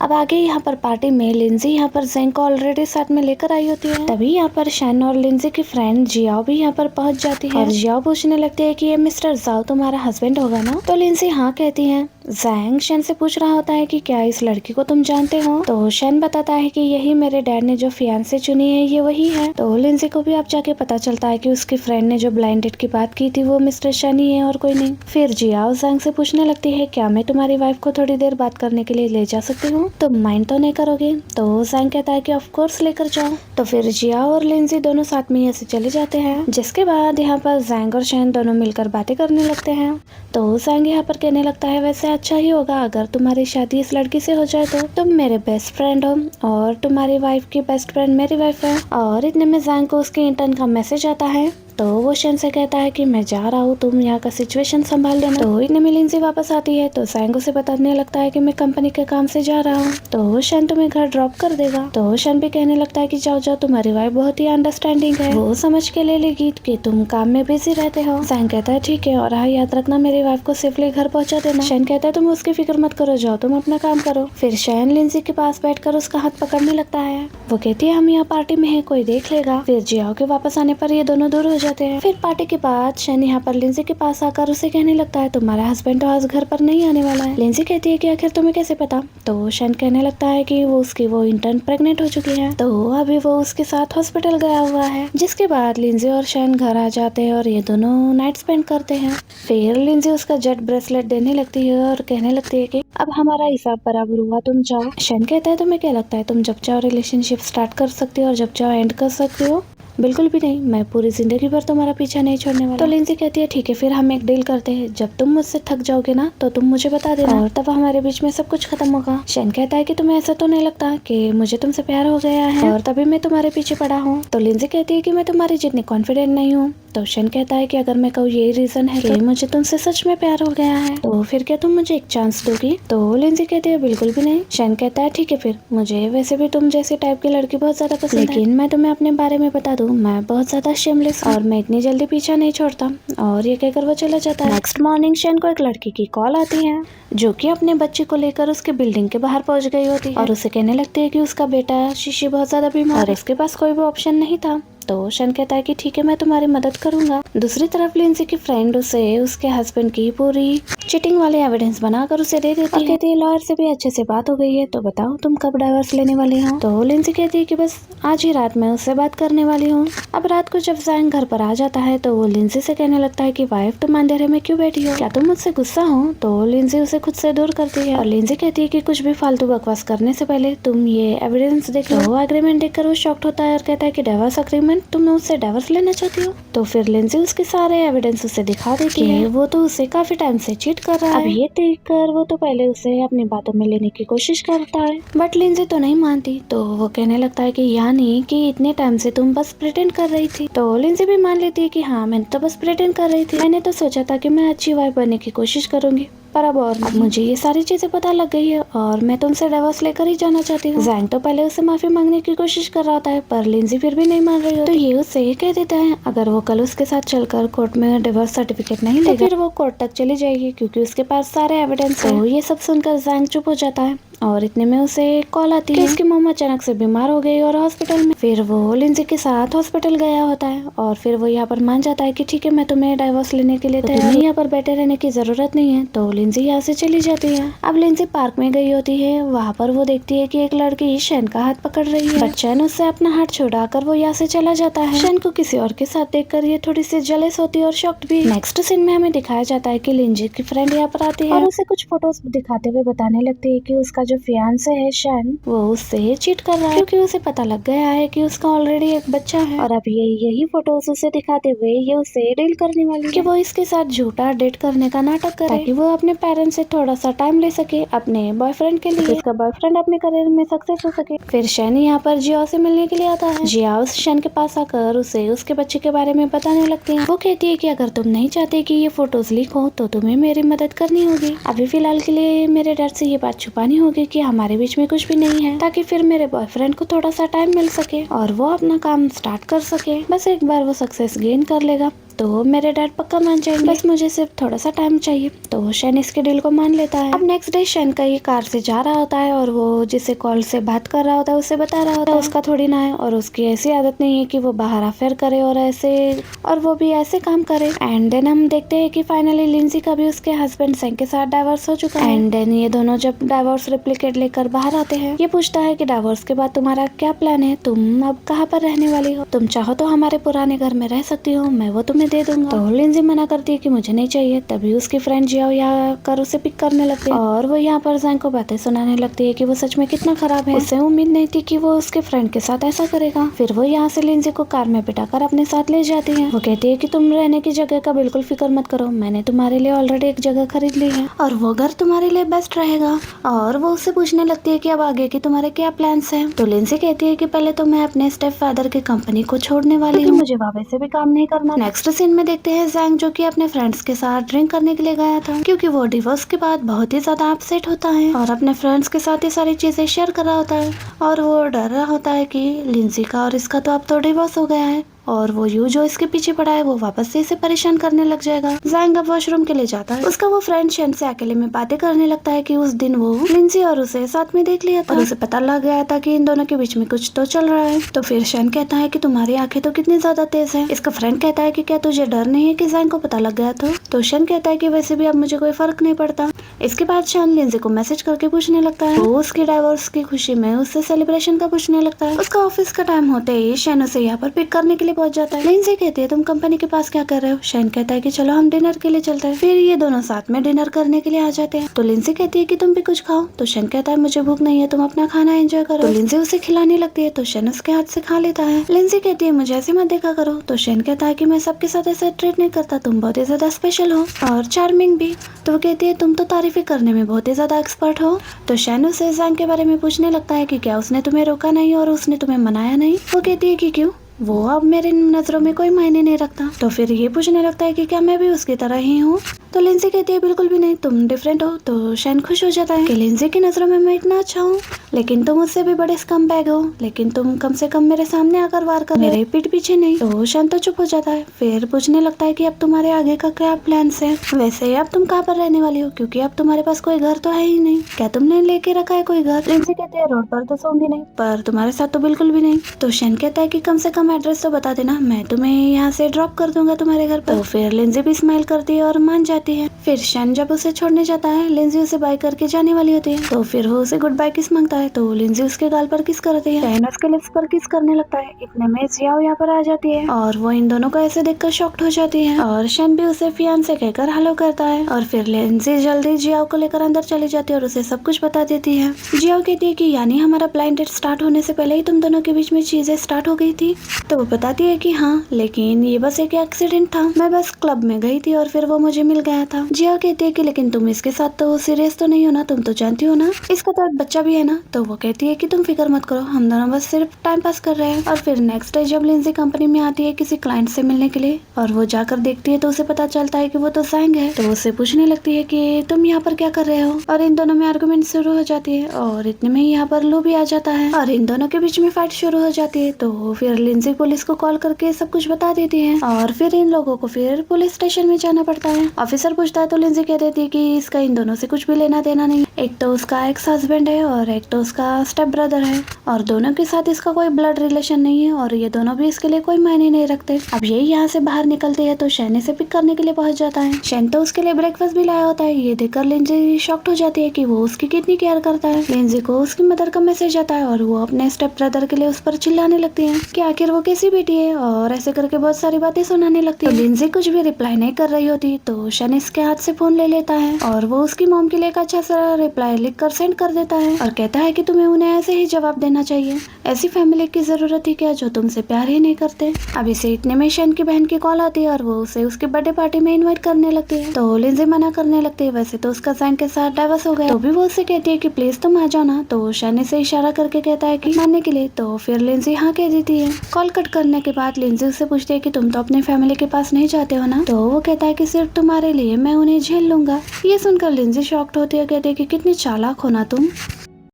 अब आगे यहाँ पर पार्टी में लिंजी यहाँ पर जैंग को ऑलरेडी साथ में लेकर आई होती है। तभी यहाँ पर शन और लिंजी की फ्रेंड जियाओ भी यहाँ पर पहुँच जाती है और जियाओ पूछने लगती है कि ये मिस्टर जाओ तुम्हारा हस्बैंड होगा ना। तो लिंजी हाँ कहती है। जैंग शन से पूछ रहा होता है कि क्या इस लड़की को तुम जानते हो। तो शन बताता है कि यही मेरे डैड ने जो फियांसे चुनी है ये वही है। तो लिंजी को भी अब जाके पता चलता है कि उसकी फ्रेंड ने जो ब्लाइंड डेट की बात की थी वो मिस्टर शन ही है और कोई नहीं। फिर जियाओ जैंग से पूछने लगती है क्या मैं तुम्हारी वाइफ को थोड़ी देर बात करने के लिए ले जा सकती हूँ, तुम माइंड तो नहीं करोगे। तो जैंग कहता है कि ऑफ कोर्स लेकर जाओ। तो फिर जियाओ और लिंजी दोनों साथ में ऐसे चले जाते हैं। जिसके बाद यहाँ पर जैंग और शन दोनों मिलकर बातें करने लगते हैं। तो जैंग यहाँ पर कहने लगता है वैसे अच्छा ही होगा अगर तुम्हारी शादी इस लड़की से हो जाए तो तुम मेरे बेस्ट फ्रेंड हो और तुम्हारी वाइफ की बेस्ट फ्रेंड मेरी वाइफ है। और इतने में जैंग को उसके इंटर्न का मैसेज आता है। तो वो शन से कहता है कि मैं जा रहा हूँ, तुम यहाँ का सिचुएशन संभाल लेना। तो इतने में लिंजी वापस आती है तो जैंग उसे बताने लगता है कि मैं कंपनी के काम से जा रहा हूँ तो शन तुम्हें घर ड्रॉप कर देगा। तो शन भी कहने लगता है कि जाओ जाओ, तुम्हारी वाइफ बहुत ही अंडरस्टैंडिंग है, वो समझ के ले लेगी कि तुम काम में बिजी रहते हो। जैंग कहता है ठीक है और हाँ याद रखना मेरी वाइफ को सेफली घर पहुँचा देना। शन कहता है तुम उसकी फिक्र मत करो, जाओ तुम अपना काम करो। फिर शन लिंजी के पास बैठकर उसका हाथ पकड़ने लगता है। वो कहती है हम यहाँ पार्टी में है, कोई देख लेगा। फिर जियाओ के वापस आने पर ये दोनों दूर हो जाते हैं। फिर पार्टी के बाद शन यहाँ पर लिंजी के पास आकर उसे कहने लगता है तुम्हारा हस्बैंड तो आज घर पर नहीं आने वाला है। लिंजी कहती है कि आखिर तुम्हें कैसे पता। तो शन कहने लगता है कि वो इंटर्न प्रेग्नेंट हो चुकी है तो अभी वो उसके साथ हॉस्पिटल गया हुआ है। जिसके बाद लिंजी और शन घर आ जाते हैं और ये दोनों नाइट स्पेंड करते हैं। फिर लिंजी उसका जेट ब्रेसलेट देने लगती है और कहने लगती है कि अब हमारा हिसाब बराबर हुआ, तुम जाओ। शन कहता है तुम्हें क्या लगता है तुम जब चाहो रिलेशनशिप स्टार्ट कर सकती हो और जब चाहो एंड कर सकती हो। बिल्कुल भी नहीं, मैं पूरी जिंदगी भर तुम्हारा पीछा नहीं छोड़ने वाला। तो लिंजी कहती है ठीक है फिर हम एक डील करते हैं, जब तुम मुझसे थक जाओगे ना तो तुम मुझे बता देना और तब हमारे बीच में सब कुछ खत्म होगा। शन कहता है कि तुम्हें ऐसा तो नहीं लगता कि मुझे तुमसे प्यार हो गया है और तभी मैं तुम्हारे पीछे पड़ा हूँ। तो लिंजी कहती है कि मैं तुम्हारी जितनी कॉन्फिडेंट नहीं हूँ। तो शन कहता है कि अगर मैं कहूँ यही रीजन है कि मुझे तुमसे सच में प्यार हो गया है तो फिर क्या तुम मुझे एक चांस दोगी। तो लिंजी कहती है बिल्कुल भी नहीं। शन कहता है ठीक है फिर, मुझे वैसे भी तुम जैसी टाइप की लड़की बहुत ज्यादा पसंद है, लेकिन मैं तुम्हें अपने बारे में बता दूं, मैं बहुत ज्यादा शेमलेस और मैं इतनी जल्दी पीछा नहीं छोड़ता। और ये कहकर वो चला जाता है। नेक्स्ट मॉर्निंग शन को एक लड़की की कॉल आती है जो कि अपने बच्चे को लेकर उसके बिल्डिंग के बाहर पहुंच गई होती है और उसे कहने लगती है कि उसका बेटा शीशी बहुत ज्यादा बीमार और इसके पास कोई भी ऑप्शन नहीं था। तो शन कहता है कि ठीक है मैं तुम्हारी मदद करूंगा। दूसरी तरफ लिंजी की फ्रेंड उसे उसके हस्बैंड की पूरी चीटिंग वाले एविडेंस बनाकर उसे दे देती है। कहती है लॉयर से भी अच्छे से बात हो गई है तो बताओ तुम कब डाइवर्स लेने वाली हो। तो लिंजी कहती है कि बस आज ही रात में उससे बात करने वाली हूँ। अब रात को जब जैंग घर पर आ जाता है तो वो लिंजी से कहने लगता है कि वाइफ तुम अंधेरे में क्यों बैठी हो, क्या तुम मुझसे गुस्सा हो। तो लिंजी उसे खुद से दूर करती है और लिंजी कहती है कि कुछ भी फालतू बकवास करने से पहले तुम ये एविडेंस देख लो। एग्रीमेंट देखकर वो शॉक्ड होता है और कहता है कि डाइवर्स एग्रीमेंट, तुम उससे डाइवर्स लेना चाहती हो। तो फिर लिंजी उसके सारे एविडेंस उसे दिखा देती है। वो तो उसे काफी टाइम से चीट कर रहा है। अब ये देखकर वो तो पहले उसे अपनी बातों में लेने की कोशिश करता है बट लिंजी तो नहीं मानती। तो वो कहने लगता है कि यानी कि इतने टाइम से तुम बस प्रिटेंड कर रही थी। तो लिंजी भी मान लेती है कि हाँ मैंने तो बस प्रिटेंड कर रही थी, मैंने तो सोचा था कि मैं अच्छी वाइफ बनने की कोशिश करूंगी पर अब मुझे ये सारी चीजें पता लग गई है और मैं तुमसे डिवोर्स लेकर ही जाना चाहती हूँ। जैंग तो पहले उससे माफी मांगने की कोशिश कर रहा था पर लिंजी फिर भी नहीं मान रही हो। तो ये उससे ये कह देता है अगर वो कल उसके साथ चलकर कोर्ट में डिवोर्स सर्टिफिकेट नहीं लेगा तो फिर वो कोर्ट तक चली जाएगी क्योंकि उसके पास सारे एविडेंस है। तो ये सब सुनकर जैंग चुप हो जाता है और इतने में उसे कॉल आती है उसकी मम्मा अचानक से बीमार हो गई और हॉस्पिटल में। फिर वो लिंजी के साथ हॉस्पिटल गया होता है और फिर वो यहाँ पर मान जाता है कि ठीक है मैं तुम्हें डाइवोर्स लेने के लिए तैयार हूं, यहाँ पर बैठे रहने की जरूरत नहीं है। तो लिंजी यहाँ से चली जाती है। अब लिंजी पार्क में गई होती है, वहाँ पर वो देखती है कि एक लड़की शन का हाथ पकड़ रही है बट शन उससे अपना हाथ छुड़ाकर वो यहाँ से चला जाता है। शन को किसी और के साथ देखकर ये थोड़ी सी जेलस होती है और शॉक्ड भी। नेक्स्ट सीन में हमें दिखाया जाता है कि लिंजी की फ्रेंड यहाँ पर आती है और उसे कुछ फोटोज दिखाते हुए बताने लगती है कि उसका जो फियांसे है शन वो उससे चीट कर रहा है क्योंकि उसे पता लग गया है कि उसका ऑलरेडी एक बच्चा है और अब यही फोटोज उसे दिखाते हुए ये उसे डील करने वाली है कि वो इसके साथ झूठा डेट करने का नाटक करे ताकि वो अपने पेरेंट्स से थोड़ा सा टाइम ले सके अपने बॉयफ्रेंड के लिए, इसका बॉयफ्रेंड अपने करियर में सक्सेस हो सके। फिर शन यहाँ पर जियाओ से मिलने के लिए आता है। जियाओ शन के पास आकर उसे उसके बच्चे के बारे में बताने लगती है। वो कहती है कि अगर तुम नहीं चाहते कि ये फोटोज लीक हो तो तुम्हें मेरी मदद करनी होगी। अभी फिलहाल के लिए मेरे डर से ये बात छुपानी होगी कि हमारे बीच में कुछ भी नहीं है ताकि फिर मेरे बॉयफ्रेंड को थोड़ा सा टाइम मिल सके और वो अपना काम स्टार्ट कर सके। बस एक बार वो सक्सेस गेन कर लेगा तो मेरे डैड पक्का मान जाएंगे, बस मुझे सिर्फ थोड़ा सा टाइम चाहिए। तो शैन इसके डील को मान लेता है। अब नेक्स्ट डे शैन का ये कार से जा रहा होता है और वो जिसे कॉल से बात कर रहा होता है उसे बता रहा होता है उसका थोड़ी ना है, और उसकी ऐसी आदत नहीं है कि वो बाहर अफेयर करे और वो भी ऐसे काम करे। एंड देन हम देखते हैं कि फाइनली लिंजी का भी उसके हस्बैंड सैंग के साथ डाइवोर्स हो चुका है। एंड देन ये दोनों जब डाइवोर्स रेप्लिकेट लेकर बाहर आते हैं, ये पूछता है कि डाइवोर्स के बाद तुम्हारा क्या प्लान है, तुम अब कहाँ पर रहने वाली हो, तुम चाहो तो हमारे पुराने घर में रह सकती हो, मैं वो तुम्हें दे दूंगा। तो लिंजी मना करती है कि मुझे नहीं चाहिए। तभी उसकी फ्रेंड जियाओ यहाँ कर उसे पिक करने लगती है और वो यहाँ पर जैंग को बातें सुनाने लगती है कि वो सच में कितना खराब है। उसे उम्मीद नहीं थी कि वो उसके फ्रेंड के साथ ऐसा करेगा। फिर वो यहाँ से लिंजी को कार में बिठाकर अपने साथ ले जाती है। वो कहती है कि तुम रहने की जगह का बिल्कुल फिक्र मत करो, मैंने तुम्हारे लिए ऑलरेडी एक जगह खरीद ली है और वो घर तुम्हारे लिए बेस्ट रहेगा। और वो उससे पूछने लगती है कि अब आगे की तुम्हारे क्या प्लान्स हैं। तो लिंजी कहती है कि पहले तो मैं अपने स्टेप फादर की कंपनी को छोड़ने वाली हूँ, मुझे वहाँ वैसे भी काम नहीं करना। नेक्स्ट सीन में देखते हैं जैंग जो कि अपने फ्रेंड्स के साथ ड्रिंक करने के लिए गया था, क्योंकि वो डिवोर्स के बाद बहुत ही ज्यादा अपसेट होता है और अपने फ्रेंड्स के साथ ये सारी चीजें शेयर कर रहा होता है। और वो डर रहा होता है कि लिंजी का और इसका तो अब तो डिवोर्स हो गया है और वो यू जो इसके पीछे पड़ा है वो वापस से इसे परेशान करने लग जाएगा। जैंग अब वॉशरूम के लिए जाता है। उसका वो फ्रेंड शैन से अकेले में बातें करने लगता है कि उस दिन वो लिंजी और उसे साथ में देख लिया था और उसे पता लग गया था कि इन दोनों के बीच में कुछ तो चल रहा है। तो फिर शैन कहता है कि तुम्हारी आंखें तो कितनी ज्यादा तेज है। इसका फ्रेंड कहता है कि क्या तुझे डर नहीं है कि जैंग को पता लग गया तो शैन कहता है कि वैसे भी अब मुझे कोई फर्क नहीं पड़ता। इसके बाद शैन लिंजी को मैसेज करके पूछने लगता है, वो उसकी डाइवोर्स की खुशी में उससे सेलिब्रेशन का पूछने लगता है। उसका ऑफिस का टाइम होते ही शैन उसे यहाँ पर पिक करने के लिए पहुंच जाता है। लिंजी कहती है तुम कंपनी के पास क्या कर रहे हो। शैन कहता है कि चलो हम डिनर के लिए चलते हैं। फिर ये दोनों साथ में डिनर करने के लिए आ जाते हैं। तो लिंजी कहती है कि तुम भी कुछ खाओ। तो शैन कहता है मुझे भूख नहीं है, तुम अपना खाना एंजॉय करो। तो लिंजी उसे खिलाने लगती है तो शैन उसके हाथ से खा लेता है। लिंजी कहती है मुझे ऐसे मत देखा करो। तो शैन कहता है कि मैं सबके साथ ऐसे ट्रीट नहीं करता, तुम बहुत ही ज्यादा स्पेशल हो और चार्मिंग भी। तो वो कहती है तुम तो तारीफें करने में बहुत ही ज्यादा एक्सपर्ट हो। तो शैन उसे जैंग के बारे में पूछने लगता है कि क्या उसने तुम्हें रोका नहीं और उसने तुम्हें मनाया नहीं। वो कहती है कि क्यों, वो अब मेरे नजरों में कोई मायने नहीं रखता। तो फिर ये पूछने लगता है कि क्या मैं भी उसकी तरह ही हूँ। तो लिंजी कहती है बिल्कुल भी नहीं, तुम डिफरेंट हो। तो शैन खुश हो जाता है कि लिंजी की नजरों में मैं इतना अच्छा हूँ, लेकिन तुम उससे भी बड़े स्कम बैग हो, लेकिन तुम कम से कम मेरे सामने आकर वार कर मेरे पीठ पीछे नहीं। तो शैन तो चुप हो जाता है। फिर पूछने लगता है कि अब तुम्हारे आगे का क्या प्लान है, वैसे अब तुम कहाँ पर रहने वाली हो, क्योंकि अब तुम्हारे पास कोई घर तो है ही नहीं। क्या तुमने लेके रखा है कोई घर। लिंजी कहती है रोड पर तो सोऊंगी नहीं, पर तुम्हारे साथ तो बिल्कुल भी नहीं। तो शैन कहता है कि कम से कम एड्रेस तो बता देना, मैं तुम्हें यहाँ से ड्रॉप कर दूंगा तुम्हारे घर पर। तो फिर लिंजी भी स्माइल करती है और मान जाती है। फिर शैन जब उसे छोड़ने जाता है, लिंजी उसे बाय करके जाने वाली होती है। तो फिर वो उसे गुड बाय किस मांगता है। तो लिंजी उसके गाल पर किस करती है। शैन उसके लिप्स पर किस करने लगता है। इतने में जियाओ यहाँ पर आ जाती है और वो इन दोनों को ऐसे देखकर शॉक्ड हो जाती है और शैन भी उसे फियांसे कहकर हेलो करता है। और फिर लिंजी जल्दी जियाओ को लेकर अंदर चली जाती है और उसे सब कुछ बता देती है। जियाओ कहती है कि यानी हमारा ब्लाइंड डेट स्टार्ट होने से पहले ही तुम दोनों के बीच में चीजें स्टार्ट हो गई थी। तो वो बताती है कि हाँ, लेकिन ये बस एक एक्सीडेंट था, मैं बस क्लब में गई थी और फिर वो मुझे मिल गया था। जिया कहती है कि लेकिन तुम इसके साथ तो सीरियस तो नहीं हो ना, तुम तो जानती हो ना इसका तो एक बच्चा भी है ना। तो वो कहती है कि तुम फिक्र मत करो, हम दोनों बस सिर्फ टाइम पास कर रहे हैं। और फिर नेक्स्ट डे जब लिंजी कंपनी में आती है किसी क्लाइंट से मिलने के लिए और वो जाकर देखती है तो उसे पता चलता है कि वो तो जैंग है। तो उससे पूछने लगती है कि तुम यहाँ पर क्या कर रहे हो और इन दोनों में आर्गुमेंट शुरू हो जाती है और इतने में यहाँ पर लू भी आ जाता है और इन दोनों के बीच में फाइट शुरू हो जाती है। तो फिर लिंजी पुलिस को कॉल करके सब कुछ बता देती है और फिर इन लोगों को फिर पुलिस स्टेशन में जाना पड़ता है। ऑफिसर पूछता है तो लिंजी कह देती है कि इसका इन दोनों से कुछ भी लेना देना नहीं, एक तो उसका एक्स हस्बैंड है और एक तो उसका स्टेप ब्रदर है और दोनों के साथ इसका कोई ब्लड रिलेशन नहीं है और ये दोनों भी इसके लिए कोई मायने नहीं रखते। अब यही यहाँ से बाहर निकलती है तो शैन इसे पिक करने के लिए पहुंच जाता है। शैन तो उसके लिए ब्रेकफास्ट भी लाया होता है। ये देखकर लिंजी शॉक्ड हो जाती है कि वो उसकी कितनी केयर करता है। लिंजी को उसकी मदर का मैसेज आता है और वो अपने स्टेप ब्रदर के लिए उस पर चिल्लाने लगती है कि आखिर वो कैसी बेटी है और ऐसे करके बहुत सारी बातें सुनाने लगती है। लिंजी कुछ भी रिप्लाई नहीं कर रही होती तो शैन इसके हाथ से फोन ले लेता है और वो उसकी मॉम के लिए एक अच्छा सा रिप्लाई लिख कर सेंड कर देता है और कहता है कि तुम्हें उन्हें ऐसे ही जवाब देना चाहिए, ऐसी फैमिली की जरूरत ही क्या जो तुमसे प्यार ही नहीं करते। अब इसे इतने में शैन की बहन की कॉल आती है और वो उसे उसकी बर्थडे पार्टी में इनवाइट करने लगती है। तो लिंजी मना करने लगती है। वैसे तो उसका जैंग के साथ डाइवोर्स हो गया तो भी वो उससे कहती है कि प्लीज तुम आ जाओ ना। तो शैन इसे इशारा करके कहता है कि मानने के लिए। तो फिर लिंजी हाँ कह देती है। कॉल कट करने के बाद लिंजी उससे पूछती है कि तुम तो अपने फैमिली के पास नहीं जाते हो ना। तो वो कहता है कि सिर्फ तुम्हारे लिए मैं उन्हें झेल लूंगा। ये सुनकर लिंजी शॉक्ड होती है, कहती है कि कितनी चालाक हो ना तुम।